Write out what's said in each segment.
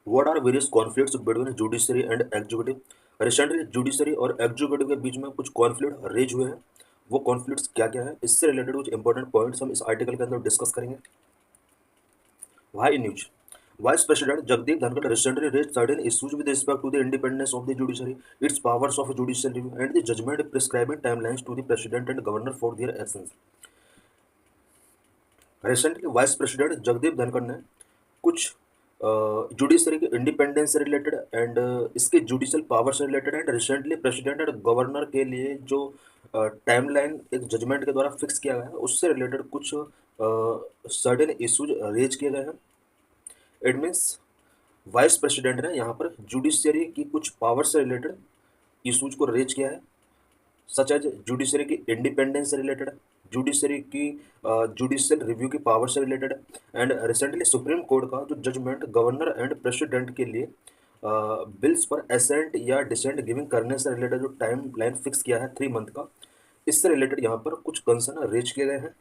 What are various conflicts between judiciary and executive. Recently judiciary और executive के बीच में कुछ कॉन्फ्लिक्ट रेज हुए हैं। वो कॉन्फ्लिक्ट्स क्या क्या है, इससे रिलेटेड कुछ इंपॉर्टेंट पॉइंट्स हम इस आर्टिकल के अंदर डिस्कस करेंगे। Why news vice president Jagdeep Dhankhar recently raised certain issues with respect to the independence of the judiciary, its powers of judicial review, and the judgment prescribing timelines to the president and governor for their actions. Recently vice president Jagdeep Dhankhar ने कुछ judiciary के independence से related and इसके judicial power से related and recently president and governor के लिए जो timeline एक जजमेंट के द्वारा फिक्स किया गया है उससे रिलेटेड कुछ सर्टेन इश्यूज रेज किए गए हैं। इट मीन्स वाइस प्रेसिडेंट ने यहाँ पर जुडिशरी की कुछ पावर से रिलेटेड इश्यूज को रेज किया है, सच एज जुडिशरी की इंडिपेंडेंस से रिलेटेड, जुडिशरी की जुडिशियल रिव्यू की पावर से related and recently supreme court का जो जजमेंट गवर्नर एंड प्रेसिडेंट के लिए बिल्स पर एसेंट या डिसेंट गिविंग करने से रिलेटेड जो टाइम लाइन फिक्स किया है 3 मंथ का, इससे रिलेटेड यहाँ पर कुछ कंसर्न रेज किए गए हैं।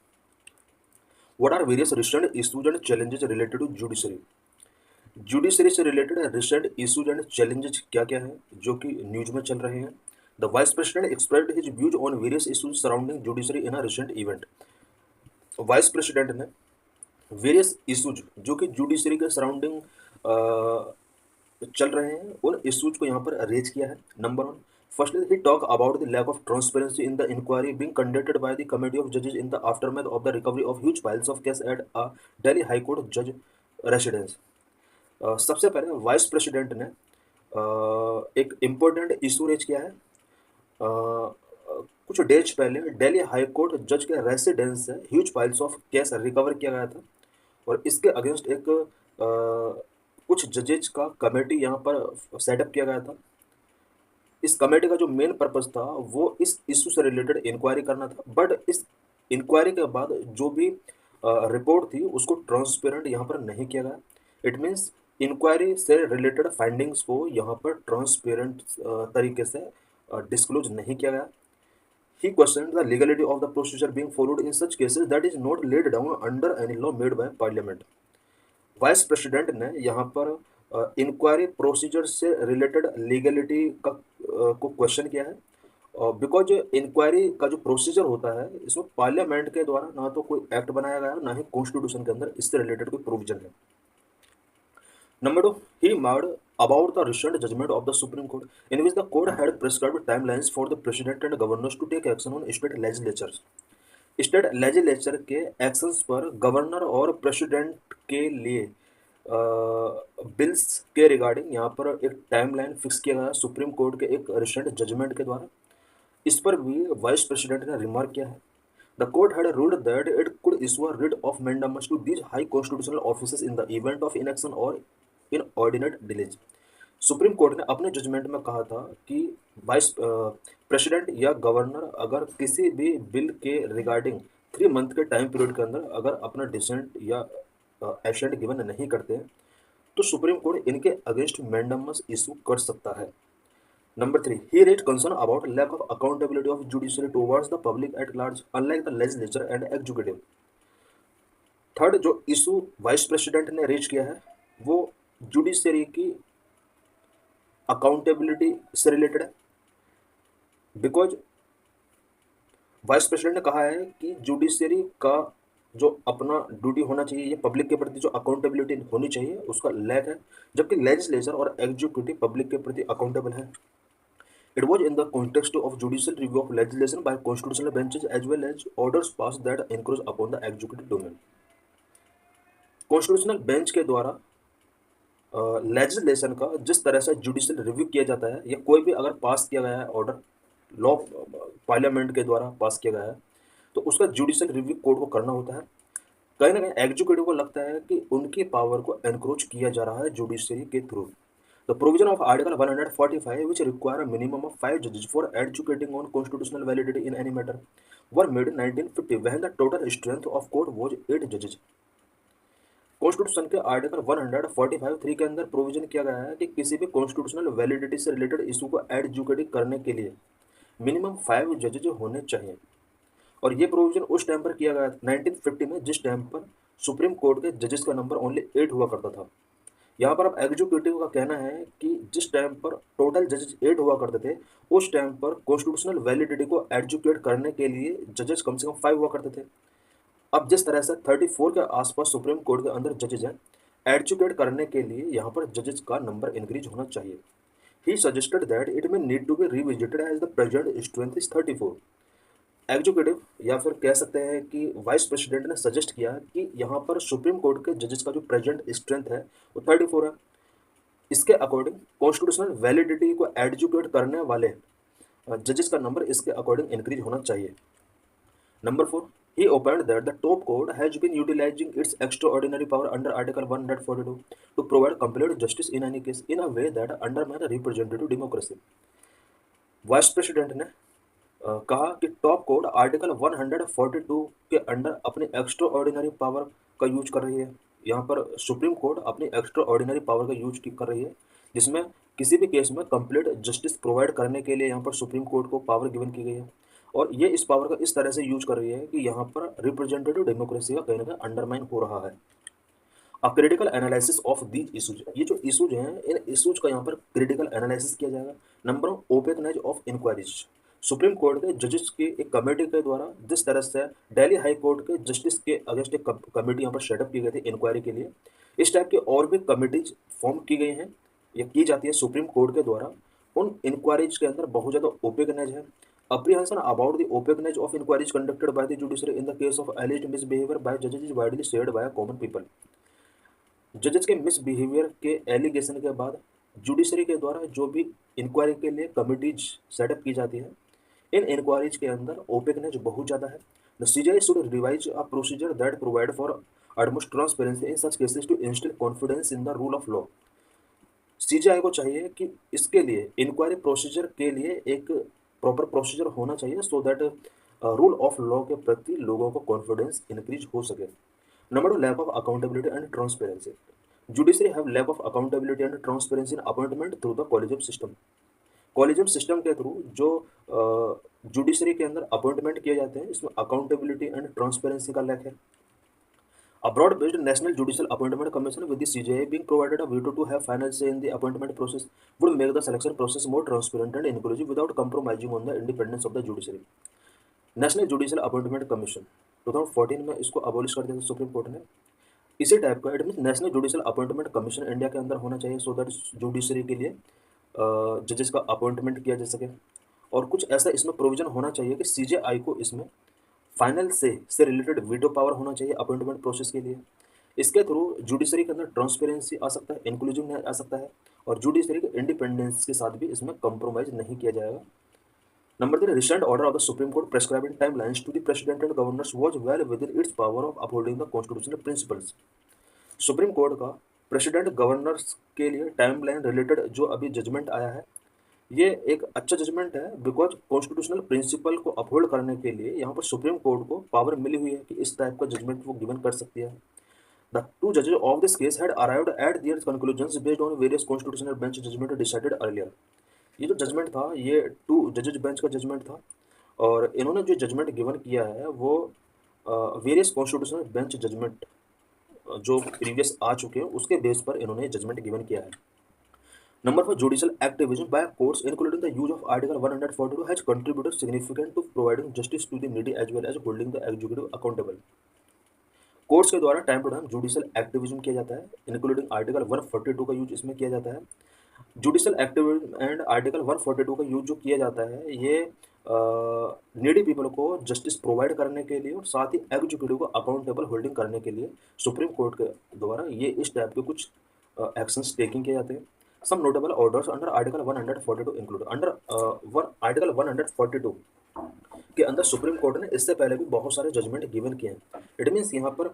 What are various recent issues and challenges related to judiciary. Judiciary से related recent issues and challenges क्या क्या हैं जो कि न्यूज में चल रहे हैं। The vice president expressed his views on various issues surrounding judiciary in a recent event. Vice president ने वेरियस इश्यूज जो कि जुडिशरी के सराउंडिंग चल रहे हैं उन इश्यूज को यहाँ पर रेज किया है। Number 1, firstly he talk about the lack of transparency in the inquiry being conducted by the committee of जजेस in the aftermath of the recovery of huge piles of case at a Delhi high court जज residence. सबसे पहले vice president ने एक important issue raise किया है। कुछ days पहले दिल्ली हाई कोर्ट जज के रेसिडेंस से huge piles of case recover किया गया था और इसके अगेंस्ट एक कुछ जजेज का कमेटी यहाँ पर सेटअप किया गया था। इस कमेटी का जो मेन पर्पस था वो इस इशू से रिलेटेड इंक्वायरी करना था, बट इस इंक्वायरी के बाद जो भी रिपोर्ट थी उसको ट्रांसपेरेंट यहाँ पर नहीं किया गया। इट मीन्स इंक्वायरी से रिलेटेड फाइंडिंग्स को यहाँ पर ट्रांसपेरेंट तरीके से डिस्क्लोज नहीं किया गया। He questioned the legality of the procedure being followed in such cases that is not laid down under any law made by Parliament. Vice president ने यहाँ पर इंक्वायरी प्रोसीजर से रिलेटेड लीगलिटी का को क्वेश्चन किया है बिकॉज इंक्वायरी का जो प्रोसीजर होता है इसमें पार्लियामेंट के द्वारा ना तो कोई एक्ट बनाया गया है ना ही कॉन्स्टिट्यूशन के अंदर इससे रिलेटेड कोई प्रोविजन है। Number 2, he murmured about the recent judgment of the Supreme Court, in which the court had prescribed timelines for the president and governors to take action on state legislatures. State legislature के actions पर governor और president के लिए bills के regarding यहाँ पर एक timeline fix किया गया सुप्रीम कोर्ट के एक रिसेंट जजमेंट के द्वारा। इस पर भी वाइस प्रेसिडेंट ने रिमार्क किया है। The court had ruled that it could issue a writ of mandamus to these high constitutional officers in the event of inaction or inordinate delays. Supreme Court ने अपने judgement में कहा था कि vice president या governor अगर किसी भी बिल के रिगार्डिंग 3 मंथ के टाइम पीरियड के अंदर अगर अपना डिसेंट या एसेंट गिवन नहीं करते हैं तो सुप्रीम कोर्ट इनके अगेंस्ट मैंडेमस इशू कर सकता है। Number 3, he raised concern about lack of accountability of judiciary towards the public at large, unlike the legislature and executive. Third जो इशू वाइस प्रेसिडेंट ने रेज किया है वो जुडिशरी की अकाउंटेबिलिटी से रिलेटेड है। बिकॉज वाइस प्रेसिडेंट ने कहा है कि जुडिशरी का जो अपना ड्यूटी होना चाहिए या पब्लिक के प्रति जो अकाउंटेबिलिटी होनी चाहिए उसका लैक है, जबकि लेजिस्लेचर और एग्जीक्यूटिव पब्लिक के प्रति अकाउंटेबल है। It was in the context of judicial review of legislation by constitutional benches as well as orders passed that encroach upon the executive domain. Constitutional bench के द्वारा legislation का जिस तरह से जुडिशियल रिव्यू किया जाता है या कोई भी अगर पास किया गया है ऑर्डर लॉ पार्लियामेंट के द्वारा पास किया गया है तो उसका जुडिशियल रिव्यू कोर्ट को करना होता है। कहीं ना कहीं एग्जीक्यूटिव को लगता है कि उनकी पावर को एनक्रोच किया जा रहा है जुडिशरी के through. The provision of Article 145, which require a minimum of 5 judges for adjudicating on constitutional validity in any matter, were made in 1950 when the total strength of court was 8 judges. Constitution के article 145(3) के अंदर provision किया गया है कि किसी भी constitutional validity से रिलेटेड इशू को एडजुकेट करने के लिए मिनिमम 5 जजेज होने चाहिए और ये प्रोविजन उस टाइम पर किया गया 1950 में जिस टाइम पर सुप्रीम कोर्ट के जजेस का नंबर ओनली 8 हुआ करता था। यहाँ पर अब एग्जीक्यूटिव का कहना है कि जिस टाइम पर टोटल जजेस 8 हुआ करते थे, उस टाइम पर कॉन्स्टिट्यूशनल वैलिडिटी को एडजुकेट करने के लिए जजेस कम से कम 5 हुआ करते थे। अब जिस तरह से 34 के आसपास सुप्रीम कोर्ट के अंदर जजेस हैं, एडजुकेट करने के लिए यहाँ पर जजेस का नंबर इंक्रीज होना चाहिए। He suggested that it may need to be revisited as the present strength is 34। Executive या फिर कह सकते हैं कि वाइस प्रेसिडेंट ने सजेस्ट किया कि यहाँ पर सुप्रीम कोर्ट के जजेस का जो प्रेजेंट स्ट्रेंथ है वो 34 है। इसके अकॉर्डिंग कॉन्स्टिट्यूशनल वैलिडिटी को एडजुकेट करने वाले जजेस का नंबर इसके अकॉर्डिंग इंक्रीज होना चाहिए। Number 4, he opined that the top court has been utilizing its extraordinary power under Article 142 to provide complete justice in any case in a way that undermine representative democracy. Vice president ने कहा कि top court article 142 के under अपनी extra ordinary power का use कर रही है। यहाँ पर सुप्रीम कोर्ट अपनी एक्स्ट्रा ऑर्डिनरी पावर का यूज कर रही है, जिसमें किसी भी केस में कंप्लीट जस्टिस प्रोवाइड करने के लिए यहाँ पर सुप्रीम कोर्ट को पावर गिवन की गई है। और ये इस पावर का इस तरह से यूज कर रही है कि यहाँ पर रिप्रेजेंटेटिव डेमोक्रेसी का कहीं ना कहीं अंडरमाइन हो रहा है। A critical analysis of these issues, ये जो इशूज हैं इन इशूज का यहाँ पर क्रिटिकल एनालिसिस किया जाएगा। Number of opaqueness of inquiries, supreme court के जजेस की एक कमेटी के द्वारा जिस तरह से दिल्ली हाई कोर्ट के जस्टिस के अगेंस्ट एक कमेटी यहाँ पर सेटअप की गई थी इंक्वायरी के लिए, इस टाइप की और भी कमेटीज फॉर्म की गई हैं या की जाती है सुप्रीम कोर्ट के द्वारा। उन इंक्वायरीज के अंदर बहुत ज़्यादा ओपेकनेज है। Apprehension about the opaqueness of inquiries conducted by the judiciary in the case of alleged misbehavior by judges is widely shared by common people. जजेस के मिसबिहेवियर के एलिगेशन के बाद जुडिशरी के द्वारा जो भी इंक्वायरी के लिए कमिटीज सेटअप की जाती है, इन इंक्वायरीज के अंदर ओपेकनेस बहुत ज़्यादा है। The CGI should revise a procedure that provide for utmost transparency in such cases to instill confidence in the rule of law. CGI को चाहिए कि इसके लिए इंक्वायरी प्रोसीजर के लिए एक प्रॉपर प्रोसीजर होना चाहिए so that rule of law के प्रति लोगों को कॉन्फिडेंस इंक्रीज हो सके। Number 2, lack of accountability and transparency. Judiciary have lack of accountability and transparency in appointment through the collegium system. Collegium system के थ्रू जो जुडिशरी के अंदर अपॉइंटमेंट किए जाते हैं, इसमें अकाउंटेबिलिटी एंड ट्रांसपेरेंसी का लैक है। A broad-based National Judicial Appointment Commission with the CJI being provided a veto to have final say in the appointment process would make the selection process more transparent and inclusive without compromising on the independence of the judiciary. National judicial appointment commission 2014 में इसको abolish कर दिया था supreme Court ने। इसी type का it mean national judicial appointment commission India के अंदर होना चाहिए सो दैट जुडिशरी के लिए जजेस का अपॉइंटमेंट किया जा सके। और कुछ ऐसा इसमें प्रोविजन होना चाहिए कि सीजेआई को इसमें फाइनल से रिलेटेड वीटो पावर होना चाहिए अपॉइंटमेंट प्रोसेस के लिए। इसके थ्रू जुडिशरी के अंदर ट्रांसपेरेंसी आ सकता है, इंक्लूसिवनेस आ सकता है, और जुडिशरी के इंडिपेंडेंस के साथ भी इसमें कॉम्प्रोमाइज नहीं किया जाएगा। Number 3, recent order of the supreme court prescribing timelines to the president and governors was well within its power of upholding the constitutional principles. Supreme court का प्रेसिडेंट गवर्नर्स के लिए टाइमलाइन रिलेटेड जो अभी judgement आया है, ये एक अच्छा जजमेंट है बिकॉज कॉन्स्टिट्यूशनल प्रिंसिपल को अपहोल्ड करने के लिए यहाँ पर सुप्रीम कोर्ट को पावर मिली हुई है कि इस टाइप का जजमेंट वो गिवन कर सकती है। द टू जजेस of this case had arrived at their conclusions based on various constitutional bench judgment decided earlier. ये जो जजमेंट था ये 2 जजेज बेंच का जजमेंट था, और इन्होंने जो जजमेंट गिवन किया है वो वेरियस कॉन्स्टिट्यूशनल बेंच जजमेंट जो प्रीवियस आ चुके हैं उसके बेस पर इन्होंने जजमेंट गिवन किया है। Number 4, judicial activism by courts, including the use of Article 142, has contributed significantly to providing justice to the needy as well as holding the executive accountable. Courts के द्वारा time to time judicial activism किया जाता है, including article 142 का use इसमें किया जाता है। जुडिशियल एक्टिविज्म एंड आर्टिकल 142 का यूज जो किया जाता है ये नीडी पीपल को जस्टिस प्रोवाइड करने के लिए और साथ ही एग्जीक्यूटिव को अकाउंटेबल होल्डिंग करने के लिए सुप्रीम कोर्ट के द्वारा ये इस टाइप के कुछ एक्शंस टेकिंग किए जाते हैं। Some notable orders under Article 142 include Article 142 के अंदर सुप्रीम कोर्ट ने इससे पहले भी बहुत सारे जजमेंट गिवन किए हैं। इट मीन्स यहाँ पर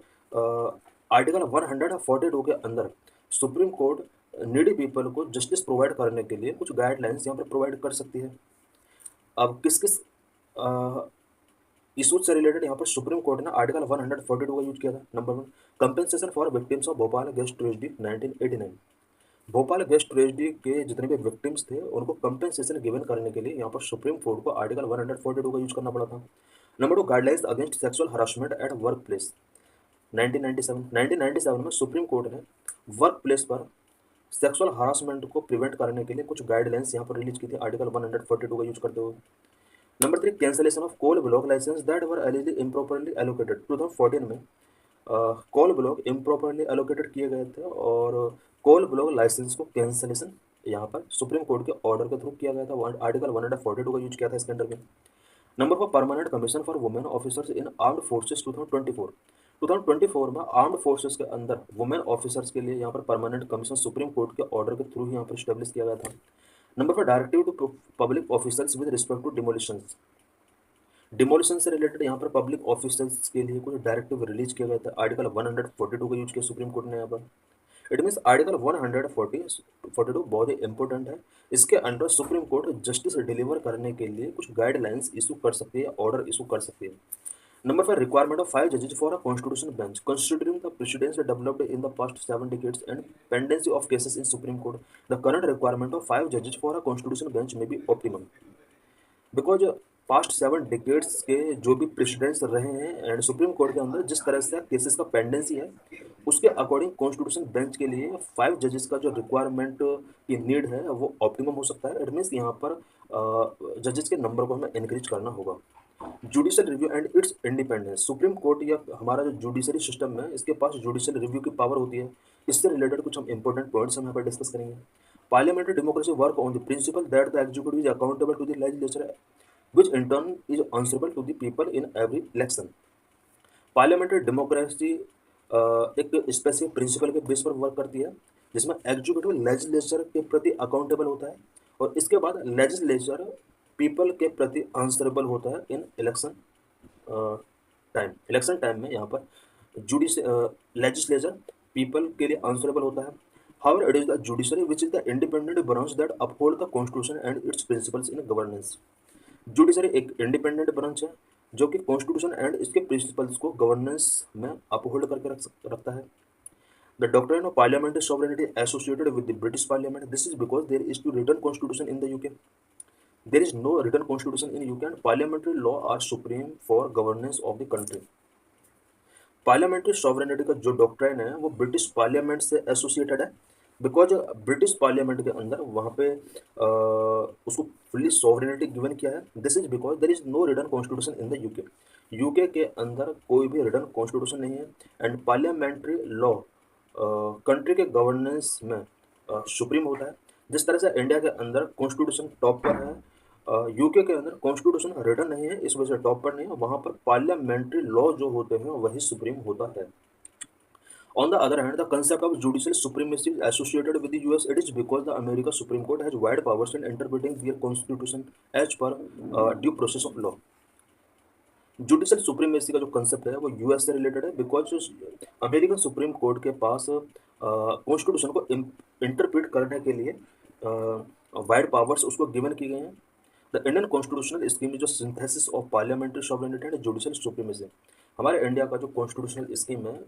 आर्टिकल 142 के अंदर सुप्रीम कोर्ट नीडी पीपल को जस्टिस प्रोवाइड करने के लिए कुछ गाइडलाइंस यहाँ पर प्रोवाइड कर सकती है। अब किस किस इशूज से रिलेटेड यहाँ पर सुप्रीम कोर्ट ने आर्टिकल 142 का यूज किया था। Number 1, compensation for victims of Bhopal gas tragedy 1989। Bhopal gas tragedy के जितने भी विक्टिम्स थे उनको कंपेंसेशन गिवन करने के लिए यहाँ पर सुप्रीम कोर्ट को आर्टिकल 142 का यूज करना पड़ा था। Number 2, guidelines against sexual harassment at work place 1997 में सुप्रीम कोर्ट ने वर्क प्लेस पर सेक्सुअल हरासमेंट को प्रिवेंट करने के लिए कुछ गाइडलाइंस यहाँ पर रिलीज की थी आर्टिकल 142 का यूज करते हुए। Number 3, cancellation of coal block licence that were illegally improperly allocated. 2014 में कोल ब्लॉक इम्प्रॉपरली एलोकेटेड किए गए थे और कोल ब्लॉक लाइसेंस को कैंसलेशन यहाँ पर सुप्रीम कोर्ट के ऑर्डर के थ्रू किया गया था। आर्टिकल 142 का यूज किया था इसके अंडर में। Number 4, permanent commission for women officers in armed forces 2024। 2024 में आर्म्ड फोर्सेस के अंदर वुमेन ऑफिसर्स के लिए यहाँ पर परमानेंट कमीशन सुप्रीम कोर्ट के ऑर्डर के थ्रू यहाँ पर स्टेब्लिश किया गया था। Number 4, directive to public officers with respect to demolitions. Demolition से रिलेटेड यहाँ पर पब्लिक ऑफिसर्स के लिए कुछ डायरेक्टिव रिलीज किया गया था। आर्टिकल 142 का यूज किया सुप्रीम कोर्ट ने यहाँ पर। इट मीन्स आर्टिकल 142 बहुत ही इंपॉर्टेंट है। इसके under supreme court justice deliver करने के लिए कुछ गाइडलाइंस इशू कर सकती है, ऑर्डर इशू कर सकती है। नंबर 5, रिक्वायरमेंट ऑफ 5 जजेस for a constitution bench considering the precedents developed in the past 7 decades and pendency of cases in Supreme Court the current requirement of 5 जजेस for a constitution bench may be optimum because past 7 decades के जो भी presidents रहे हैं and supreme court के अंदर जिस तरह से केसेस का पेंडेंसी है उसके अकॉर्डिंग कॉन्स्टिट्यूशन बेंच के लिए 5 जजेस का जो रिक्वायरमेंट की नीड है वो ऑप्टिमम हो सकता है। इट मीन्स यहाँ पर जजेस के नंबर को हमें इंक्रीज करना होगा। Judicial review and it's independence. Supreme court या हमारा जो जुडिशरी सिस्टम है इसके पास जुडिशियल रिव्यू की पावर होती है। इससे रिलेटेड कुछ हम इंपॉर्टेंट पॉइंट्स हम यहाँ पर डिस्कस करेंगे। Parliamentary democracy work on the principle that the executive is accountable to the legislature which in turn is answerable to the people in every election। Parliamentary democracy एक specific principal के base पर work करती है जिसमें executive legislature के प्रति accountable होता है और इसके बाद लेजिस्लेचर पीपल के प्रति आंसरेबल होता है इन इलेक्शन टाइम। इलेक्शन टाइम में यहाँ पर लेजिस्लेचर पीपल के लिए आंसरेबल होता है। However, it is the judiciary which is the independent branch that uphold the constitution and its principles in governance। Judiciary एक इंडिपेंडेंट ब्रांच है जो कि कॉन्स्टिट्यूशन एंड इसके प्रिंसिपल्स को गवर्नेंस में अपहोल्ड करके रखता है। The doctrine of parliamentary sovereignty associated with the British parliament. This is because there is two written constitution in the UK. There is no written constitution in UK and parliamentary law are supreme for governance of the country. Parliamentary sovereignty का जो doctrine है वो British parliament से associated है because British parliament के अंदर वहाँ पे उसको फुल्ली सॉवरेनिटी गिवन किया है। This is because there is no written constitution in the UK. UK के अंदर कोई भी रिटन कॉन्स्टिट्यूशन नहीं है एंड पार्लियामेंट्री लॉ कंट्री के गवर्नेंस में सुप्रीम होता है। जिस तरह से इंडिया के अंदर कॉन्स्टिट्यूशन टॉप पर है, यूके के अंदर कॉन्स्टिट्यूशन रिटन नहीं है इस वजह से टॉप पर नहीं है, वहाँ पर पार्लियामेंट्री लॉ जो होते हैं वही सुप्रीम होता है। On the other hand, the concept of judicial supremacy is associated with the US. It is because the America Supreme Court has wide powers in interpreting their constitution as per due process of law। Judicial supremacy का जो concept है वो US से related है because American supreme court के पास constitution को interpret करने के लिए वाइड पावर्स उसको गिवन की गई हैं। द इंडियन कॉन्स्टिट्यूशनल स्कीम जो synthesis of parliamentary sovereignty and judicial supremacy. हमारे इंडिया का जो कॉन्स्टिट्यूशनल स्कीम है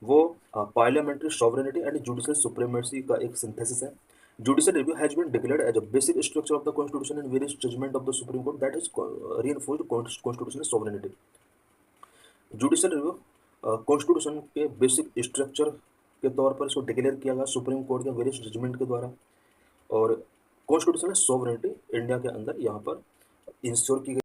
वो parliamentary sovereignty and judicial supremacy का एक सिंथेसिस है। Judicial review has been declared as a basic structure of the constitution and various judgment of the supreme Court that is reinforced constitutional sovereignty. Judicial review constitution के basic structure के तौर पर इसको declare किया गया supreme court के various judgement के द्वारा और कॉन्स्टिट्यूशनल सॉवरेनिटी इंडिया के अंदर यहाँ पर इंश्योर की गई।